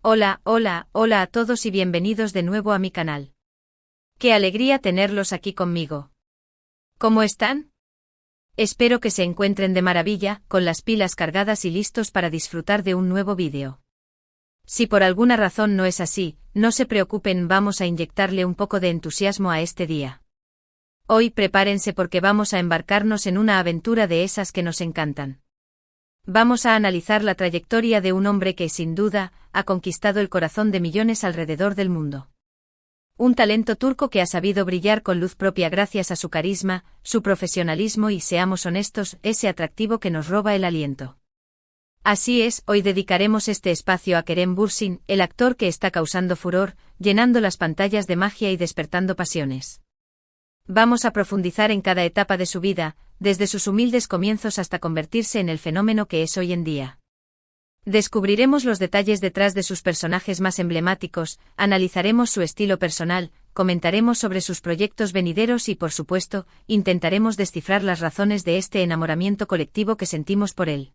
Hola, hola, hola a todos y bienvenidos de nuevo a mi canal. Qué alegría tenerlos aquí conmigo. ¿Cómo están? Espero que se encuentren de maravilla, con las pilas cargadas y listos para disfrutar de un nuevo vídeo. Si por alguna razón no es así, no se preocupen, vamos a inyectarle un poco de entusiasmo a este día. Hoy prepárense porque vamos a embarcarnos en una aventura de esas que nos encantan. Vamos a analizar la trayectoria de un hombre que, sin duda, ha conquistado el corazón de millones alrededor del mundo. Un talento turco que ha sabido brillar con luz propia gracias a su carisma, su profesionalismo y, seamos honestos, ese atractivo que nos roba el aliento. Así es, hoy dedicaremos este espacio a Kerem Bürsin, el actor que está causando furor, llenando las pantallas de magia y despertando pasiones. Vamos a profundizar en cada etapa de su vida, desde sus humildes comienzos hasta convertirse en el fenómeno que es hoy en día. Descubriremos los detalles detrás de sus personajes más emblemáticos, analizaremos su estilo personal, comentaremos sobre sus proyectos venideros y, por supuesto, intentaremos descifrar las razones de este enamoramiento colectivo que sentimos por él.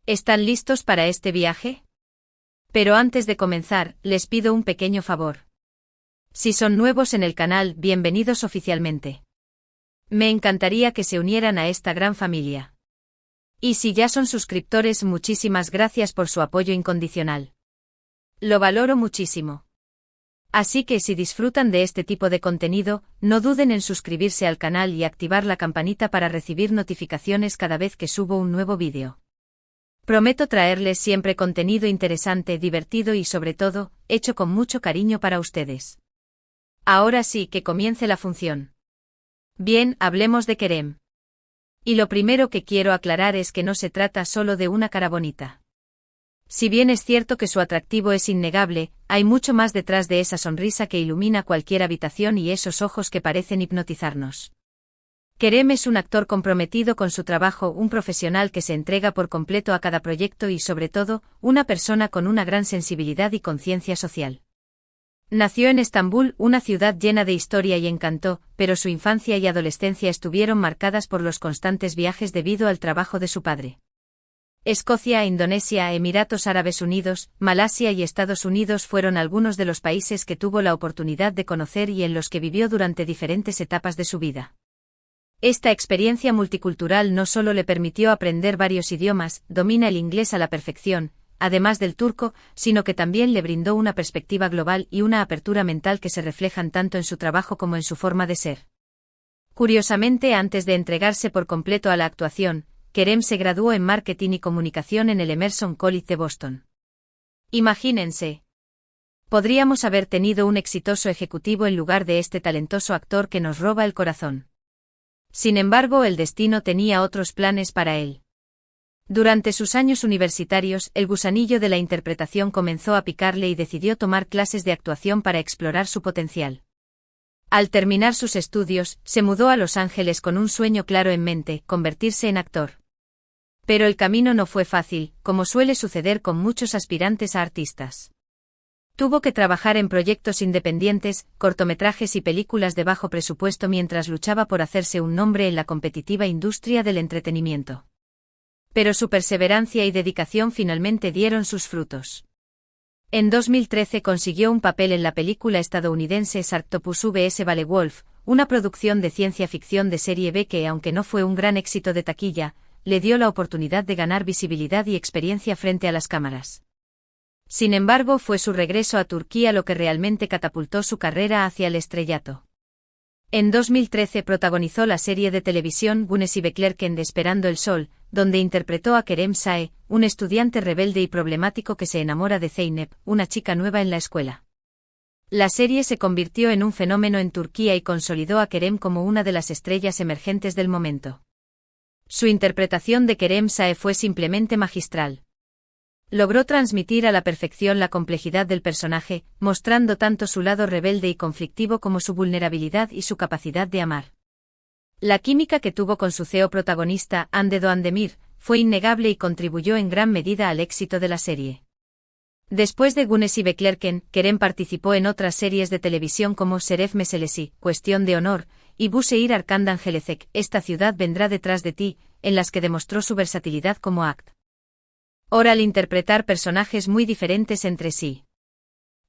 ¿Están listos para este viaje? Pero antes de comenzar, les pido un pequeño favor. Si son nuevos en el canal, bienvenidos oficialmente. Me encantaría que se unieran a esta gran familia. Y si ya son suscriptores, muchísimas gracias por su apoyo incondicional. Lo valoro muchísimo. Así que si disfrutan de este tipo de contenido, no duden en suscribirse al canal y activar la campanita para recibir notificaciones cada vez que subo un nuevo vídeo. Prometo traerles siempre contenido interesante, divertido y sobre todo, hecho con mucho cariño para ustedes. Ahora sí, que comience la función. Bien, hablemos de Kerem. Y lo primero que quiero aclarar es que no se trata solo de una cara bonita. Si bien es cierto que su atractivo es innegable, hay mucho más detrás de esa sonrisa que ilumina cualquier habitación y esos ojos que parecen hipnotizarnos. Kerem es un actor comprometido con su trabajo, un profesional que se entrega por completo a cada proyecto y, sobre todo, una persona con una gran sensibilidad y conciencia social. Nació en Estambul, una ciudad llena de historia y encanto, pero su infancia y adolescencia estuvieron marcadas por los constantes viajes debido al trabajo de su padre. Escocia, Indonesia, Emiratos Árabes Unidos, Malasia y Estados Unidos fueron algunos de los países que tuvo la oportunidad de conocer y en los que vivió durante diferentes etapas de su vida. Esta experiencia multicultural no solo le permitió aprender varios idiomas, domina el inglés a la perfección, además del turco, sino que también le brindó una perspectiva global y una apertura mental que se reflejan tanto en su trabajo como en su forma de ser. Curiosamente, antes de entregarse por completo a la actuación, Kerem se graduó en Marketing y Comunicación en el Emerson College de Boston. Imagínense. Podríamos haber tenido un exitoso ejecutivo en lugar de este talentoso actor que nos roba el corazón. Sin embargo, el destino tenía otros planes para él. Durante sus años universitarios, el gusanillo de la interpretación comenzó a picarle y decidió tomar clases de actuación para explorar su potencial. Al terminar sus estudios, se mudó a Los Ángeles con un sueño claro en mente: convertirse en actor. Pero el camino no fue fácil, como suele suceder con muchos aspirantes a artistas. Tuvo que trabajar en proyectos independientes, cortometrajes y películas de bajo presupuesto mientras luchaba por hacerse un nombre en la competitiva industria del entretenimiento. Pero su perseverancia y dedicación finalmente dieron sus frutos. En 2013 consiguió un papel en la película estadounidense Sharktopus vs. Beowulf, una producción de ciencia ficción de serie B que, aunque no fue un gran éxito de taquilla, le dio la oportunidad de ganar visibilidad y experiencia frente a las cámaras. Sin embargo, fue su regreso a Turquía lo que realmente catapultó su carrera hacia el estrellato. En 2013 protagonizó la serie de televisión Güneşi Beklerken de Esperando el Sol, donde interpretó a Kerem Sae, un estudiante rebelde y problemático que se enamora de Zeynep, una chica nueva en la escuela. La serie se convirtió en un fenómeno en Turquía y consolidó a Kerem como una de las estrellas emergentes del momento. Su interpretación de Kerem Sae fue simplemente magistral. Logró transmitir a la perfección la complejidad del personaje, mostrando tanto su lado rebelde y conflictivo como su vulnerabilidad y su capacidad de amar. La química que tuvo con su CEO protagonista, Hande Doğandemir, fue innegable y contribuyó en gran medida al éxito de la serie. Después de Güneşi Beklerken, Kerem participó en otras series de televisión como Şeref Meselesi, Cuestión de Honor, y Bu Şehir Arkandan Gelecek, Esta ciudad vendrá detrás de ti, en las que demostró su versatilidad como act. Al interpretar personajes muy diferentes entre sí.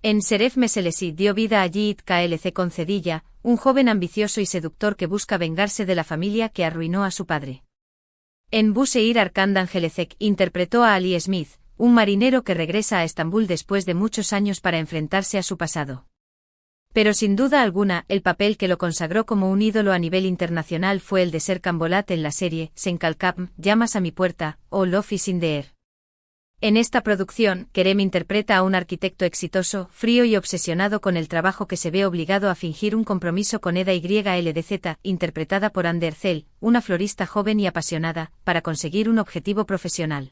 En Seref Meselesi dio vida a Yiğit Klc Concedilla, un joven ambicioso y seductor que busca vengarse de la familia que arruinó a su padre. En Bu Şehir Arkandan Gelecek interpretó a Ali Smith, un marinero que regresa a Estambul después de muchos años para enfrentarse a su pasado. Pero sin duda alguna, el papel que lo consagró como un ídolo a nivel internacional fue el de Serkan Bolat en la serie Sen Kalkam, Llamas a mi puerta, o Love is in the Air. En esta producción, Kerem interpreta a un arquitecto exitoso, frío y obsesionado con el trabajo que se ve obligado a fingir un compromiso con Eda YLDZ, interpretada por Hande Erçel, una florista joven y apasionada, para conseguir un objetivo profesional.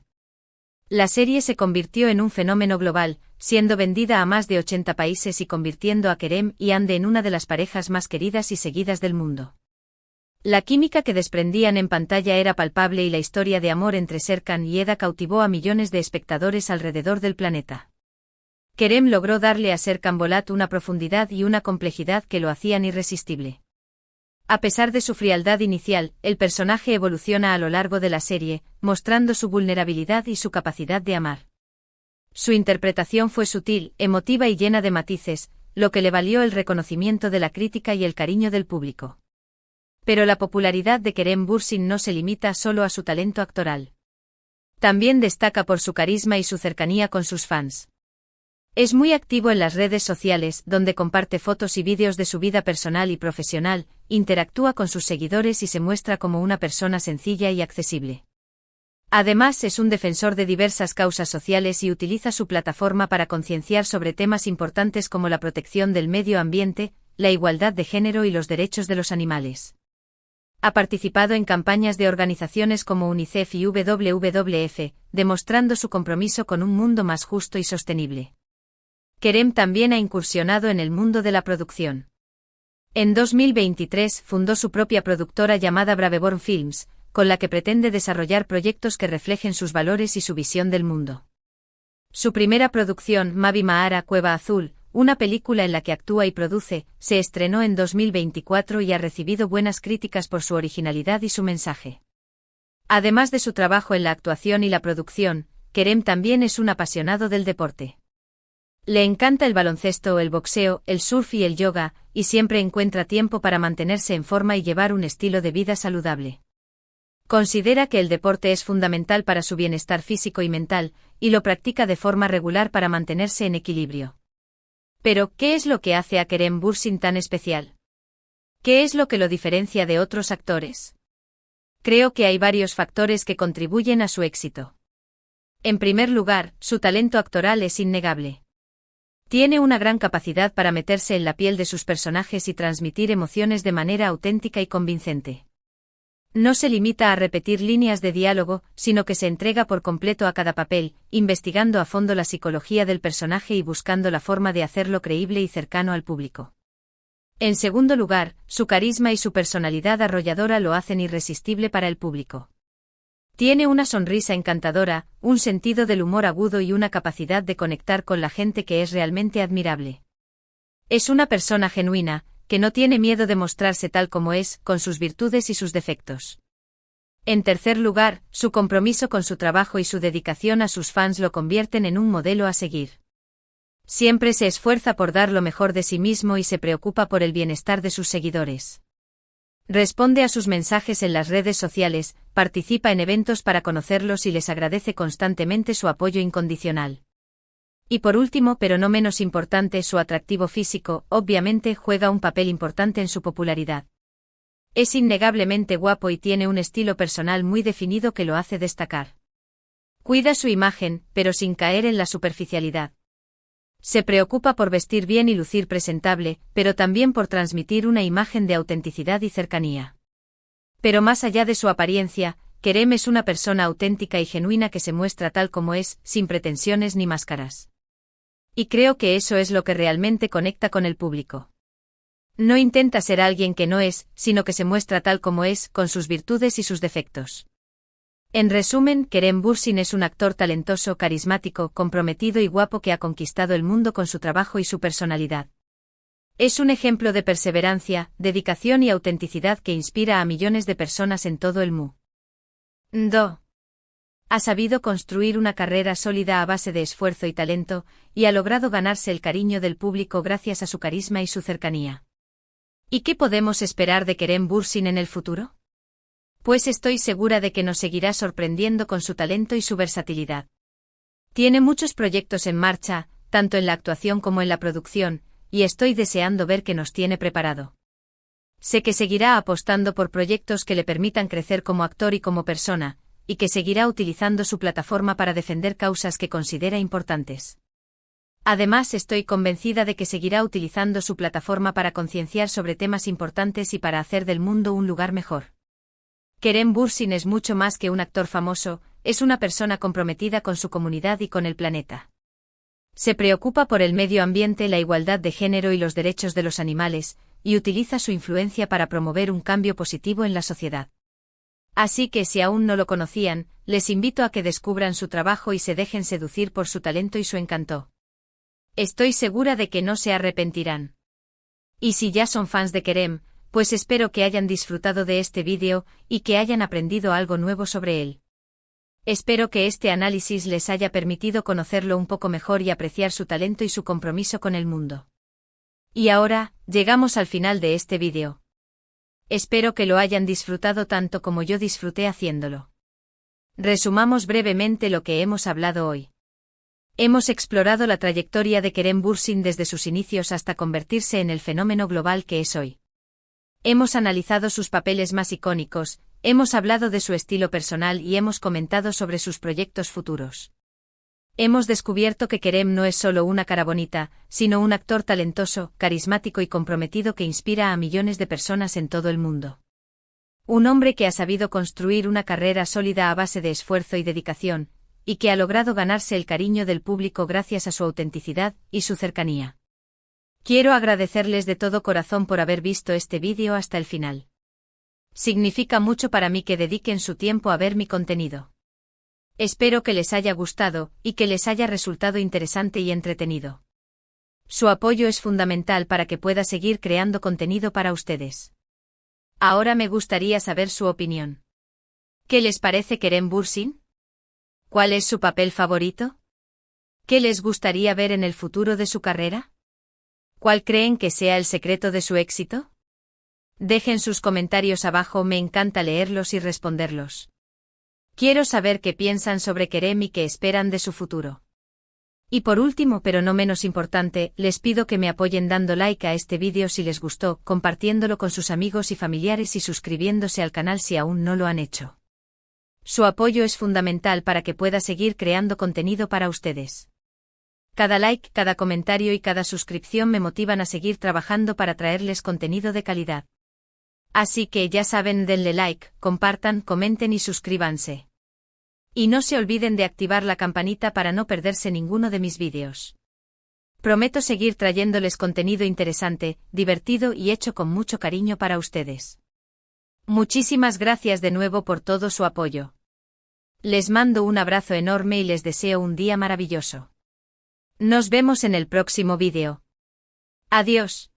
La serie se convirtió en un fenómeno global, siendo vendida a más de 80 países y convirtiendo a Kerem y Hande en una de las parejas más queridas y seguidas del mundo. La química que desprendían en pantalla era palpable y la historia de amor entre Serkan y Eda cautivó a millones de espectadores alrededor del planeta. Kerem logró darle a Serkan Bolat una profundidad y una complejidad que lo hacían irresistible. A pesar de su frialdad inicial, el personaje evoluciona a lo largo de la serie, mostrando su vulnerabilidad y su capacidad de amar. Su interpretación fue sutil, emotiva y llena de matices, lo que le valió el reconocimiento de la crítica y el cariño del público. Pero la popularidad de Kerem Bürsin no se limita solo a su talento actoral. También destaca por su carisma y su cercanía con sus fans. Es muy activo en las redes sociales, donde comparte fotos y vídeos de su vida personal y profesional, interactúa con sus seguidores y se muestra como una persona sencilla y accesible. Además, es un defensor de diversas causas sociales y utiliza su plataforma para concienciar sobre temas importantes como la protección del medio ambiente, la igualdad de género y los derechos de los animales. Ha participado en campañas de organizaciones como UNICEF y WWF, demostrando su compromiso con un mundo más justo y sostenible. Kerem también ha incursionado en el mundo de la producción. En 2023 fundó su propia productora llamada Braveborn Films, con la que pretende desarrollar proyectos que reflejen sus valores y su visión del mundo. Su primera producción, Mavi Ma'ara Cueva Azul, una película en la que actúa y produce, se estrenó en 2024 y ha recibido buenas críticas por su originalidad y su mensaje. Además de su trabajo en la actuación y la producción, Kerem también es un apasionado del deporte. Le encanta el baloncesto, el boxeo, el surf y el yoga, y siempre encuentra tiempo para mantenerse en forma y llevar un estilo de vida saludable. Considera que el deporte es fundamental para su bienestar físico y mental, y lo practica de forma regular para mantenerse en equilibrio. Pero, ¿qué es lo que hace a Kerem Bürsin tan especial? ¿Qué es lo que lo diferencia de otros actores? Creo que hay varios factores que contribuyen a su éxito. En primer lugar, su talento actoral es innegable. Tiene una gran capacidad para meterse en la piel de sus personajes y transmitir emociones de manera auténtica y convincente. No se limita a repetir líneas de diálogo, sino que se entrega por completo a cada papel, investigando a fondo la psicología del personaje y buscando la forma de hacerlo creíble y cercano al público. En segundo lugar, su carisma y su personalidad arrolladora lo hacen irresistible para el público. Tiene una sonrisa encantadora, un sentido del humor agudo y una capacidad de conectar con la gente que es realmente admirable. Es una persona genuina, que no tiene miedo de mostrarse tal como es, con sus virtudes y sus defectos. En tercer lugar, su compromiso con su trabajo y su dedicación a sus fans lo convierten en un modelo a seguir. Siempre se esfuerza por dar lo mejor de sí mismo y se preocupa por el bienestar de sus seguidores. Responde a sus mensajes en las redes sociales, participa en eventos para conocerlos y les agradece constantemente su apoyo incondicional. Y por último, pero no menos importante, su atractivo físico, obviamente, juega un papel importante en su popularidad. Es innegablemente guapo y tiene un estilo personal muy definido que lo hace destacar. Cuida su imagen, pero sin caer en la superficialidad. Se preocupa por vestir bien y lucir presentable, pero también por transmitir una imagen de autenticidad y cercanía. Pero más allá de su apariencia, Kerem es una persona auténtica y genuina que se muestra tal como es, sin pretensiones ni máscaras. Y creo que eso es lo que realmente conecta con el público. No intenta ser alguien que no es, sino que se muestra tal como es, con sus virtudes y sus defectos. En resumen, Kerem Bürsin es un actor talentoso, carismático, comprometido y guapo que ha conquistado el mundo con su trabajo y su personalidad. Es un ejemplo de perseverancia, dedicación y autenticidad que inspira a millones de personas en todo el mundo. Ha sabido construir una carrera sólida a base de esfuerzo y talento, y ha logrado ganarse el cariño del público gracias a su carisma y su cercanía. ¿Y qué podemos esperar de Kerem Bürsin en el futuro? Pues estoy segura de que nos seguirá sorprendiendo con su talento y su versatilidad. Tiene muchos proyectos en marcha, tanto en la actuación como en la producción, y estoy deseando ver qué nos tiene preparado. Sé que seguirá apostando por proyectos que le permitan crecer como actor y como persona, y que seguirá utilizando su plataforma para defender causas que considera importantes. Además, estoy convencida de que seguirá utilizando su plataforma para concienciar sobre temas importantes y para hacer del mundo un lugar mejor. Kerem Bürsin es mucho más que un actor famoso, es una persona comprometida con su comunidad y con el planeta. Se preocupa por el medio ambiente, la igualdad de género y los derechos de los animales, y utiliza su influencia para promover un cambio positivo en la sociedad. Así que si aún no lo conocían, les invito a que descubran su trabajo y se dejen seducir por su talento y su encanto. Estoy segura de que no se arrepentirán. Y si ya son fans de Kerem, pues espero que hayan disfrutado de este vídeo y que hayan aprendido algo nuevo sobre él. Espero que este análisis les haya permitido conocerlo un poco mejor y apreciar su talento y su compromiso con el mundo. Y ahora, llegamos al final de este vídeo. Espero que lo hayan disfrutado tanto como yo disfruté haciéndolo. Resumamos brevemente lo que hemos hablado hoy. Hemos explorado la trayectoria de Kerem Bürsin desde sus inicios hasta convertirse en el fenómeno global que es hoy. Hemos analizado sus papeles más icónicos, hemos hablado de su estilo personal y hemos comentado sobre sus proyectos futuros. Hemos descubierto que Kerem no es solo una cara bonita, sino un actor talentoso, carismático y comprometido que inspira a millones de personas en todo el mundo. Un hombre que ha sabido construir una carrera sólida a base de esfuerzo y dedicación, y que ha logrado ganarse el cariño del público gracias a su autenticidad y su cercanía. Quiero agradecerles de todo corazón por haber visto este vídeo hasta el final. Significa mucho para mí que dediquen su tiempo a ver mi contenido. Espero que les haya gustado y que les haya resultado interesante y entretenido. Su apoyo es fundamental para que pueda seguir creando contenido para ustedes. Ahora me gustaría saber su opinión. ¿Qué les parece Kerem Bürsin? ¿Cuál es su papel favorito? ¿Qué les gustaría ver en el futuro de su carrera? ¿Cuál creen que sea el secreto de su éxito? Dejen sus comentarios abajo, me encanta leerlos y responderlos. Quiero saber qué piensan sobre Kerem y qué esperan de su futuro. Y por último, pero no menos importante, les pido que me apoyen dando like a este vídeo si les gustó, compartiéndolo con sus amigos y familiares y suscribiéndose al canal si aún no lo han hecho. Su apoyo es fundamental para que pueda seguir creando contenido para ustedes. Cada like, cada comentario y cada suscripción me motivan a seguir trabajando para traerles contenido de calidad. Así que ya saben, denle like, compartan, comenten y suscríbanse. Y no se olviden de activar la campanita para no perderse ninguno de mis vídeos. Prometo seguir trayéndoles contenido interesante, divertido y hecho con mucho cariño para ustedes. Muchísimas gracias de nuevo por todo su apoyo. Les mando un abrazo enorme y les deseo un día maravilloso. Nos vemos en el próximo vídeo. Adiós.